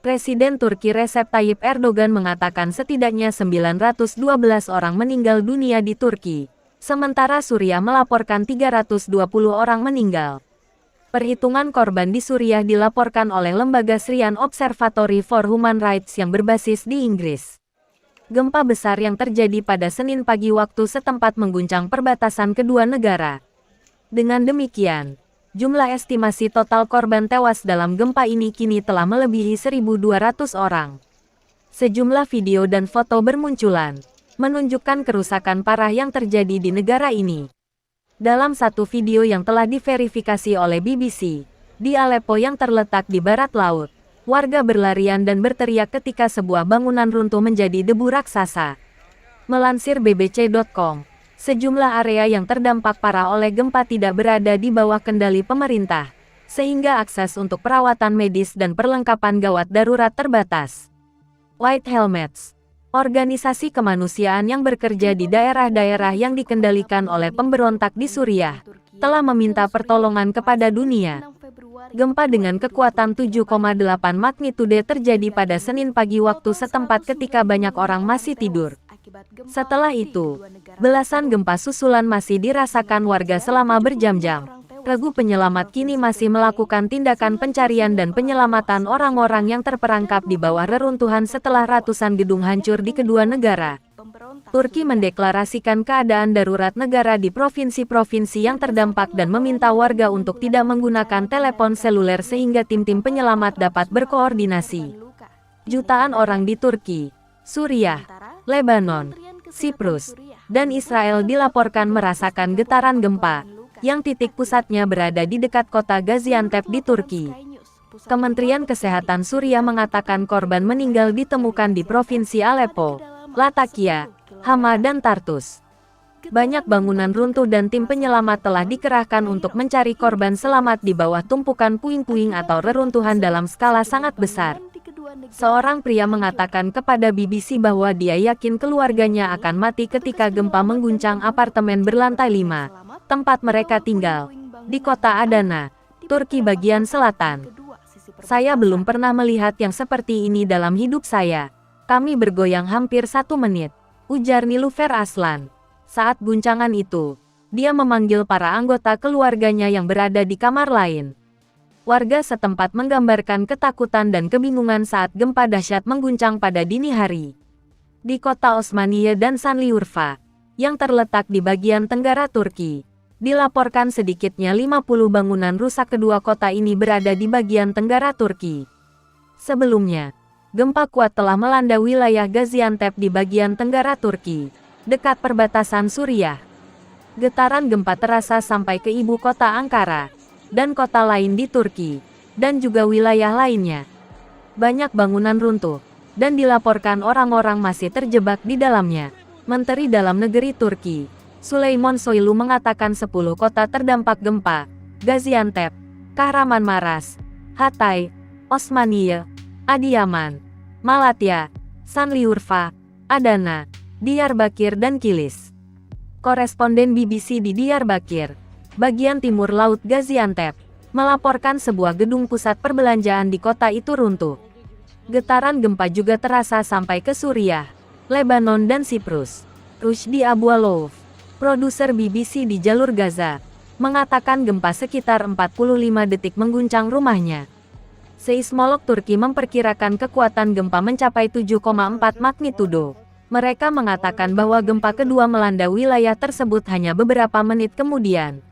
Presiden Turki Recep Tayyip Erdogan mengatakan setidaknya 912 orang meninggal dunia di Turki, sementara Suriah melaporkan 320 orang meninggal. Perhitungan korban di Suriah dilaporkan oleh lembaga Syrian Observatory for Human Rights yang berbasis di Inggris. Gempa besar yang terjadi pada Senin pagi waktu setempat mengguncang perbatasan kedua negara. Dengan demikian, jumlah estimasi total korban tewas dalam gempa ini kini telah melebihi 1.200 orang. Sejumlah video dan foto bermunculan, menunjukkan kerusakan parah yang terjadi di negara ini. Dalam satu video yang telah diverifikasi oleh BBC, di Aleppo yang terletak di barat laut, warga berlarian dan berteriak ketika sebuah bangunan runtuh menjadi debu raksasa. Melansir bbc.com, sejumlah area yang terdampak parah oleh gempa tidak berada di bawah kendali pemerintah, sehingga akses untuk perawatan medis dan perlengkapan gawat darurat terbatas. White Helmets, organisasi kemanusiaan yang bekerja di daerah-daerah yang dikendalikan oleh pemberontak di Suriah, telah meminta pertolongan kepada dunia. Gempa dengan kekuatan 7,8 magnitudo terjadi pada Senin pagi waktu setempat ketika banyak orang masih tidur. Setelah itu, belasan gempa susulan masih dirasakan warga selama berjam-jam. Regu penyelamat kini masih melakukan tindakan pencarian dan penyelamatan orang-orang yang terperangkap di bawah reruntuhan setelah ratusan gedung hancur di kedua negara. Turki mendeklarasikan keadaan darurat negara di provinsi-provinsi yang terdampak dan meminta warga untuk tidak menggunakan telepon seluler sehingga tim-tim penyelamat dapat berkoordinasi. Jutaan orang di Turki, Suriah, Lebanon, Siprus, dan Israel dilaporkan merasakan getaran gempa, yang titik pusatnya berada di dekat kota Gaziantep di Turki. Kementerian Kesehatan Suriah mengatakan korban meninggal ditemukan di Provinsi Aleppo, Latakia, Hama dan Tartus. Banyak bangunan runtuh dan tim penyelamat telah dikerahkan untuk mencari korban selamat di bawah tumpukan puing-puing atau reruntuhan dalam skala sangat besar. Seorang pria mengatakan kepada BBC bahwa dia yakin keluarganya akan mati ketika gempa mengguncang apartemen berlantai 5, tempat mereka tinggal, di kota Adana, Turki bagian selatan. Saya belum pernah melihat yang seperti ini dalam hidup saya. Kami bergoyang hampir 1 menit. Ujar Niloufer Aslan. Saat guncangan itu, dia memanggil para anggota keluarganya yang berada di kamar lain. Warga setempat menggambarkan ketakutan dan kebingungan saat gempa dahsyat mengguncang pada dini hari. Di kota Osmaniye dan Şanlıurfa, yang terletak di bagian tenggara Turki, dilaporkan sedikitnya 50 bangunan rusak. Kedua kota ini berada di bagian tenggara Turki. Sebelumnya, gempa kuat telah melanda wilayah Gaziantep di bagian tenggara Turki, dekat perbatasan Suriah. Getaran gempa terasa sampai ke ibu kota Ankara, dan kota lain di Turki, dan juga wilayah lainnya. Banyak bangunan runtuh, dan dilaporkan orang-orang masih terjebak di dalamnya. Menteri Dalam Negeri Turki, Süleyman Soylu mengatakan 10 kota terdampak gempa: Gaziantep, Kahramanmaras, Hatay, Osmaniye, Adıyaman, Malatya, Şanlıurfa, Adana, Diyarbakir dan Kilis. Koresponden BBC di Diyarbakir, bagian timur laut Gaziantep, melaporkan sebuah gedung pusat perbelanjaan di kota itu runtuh. Getaran gempa juga terasa sampai ke Suriah, Lebanon dan Siprus. Rushdie Abualouf, produser BBC di jalur Gaza, mengatakan gempa sekitar 45 detik mengguncang rumahnya. Seismolog Turki memperkirakan kekuatan gempa mencapai 7,4 magnitudo. Mereka mengatakan bahwa gempa kedua melanda wilayah tersebut hanya beberapa menit kemudian.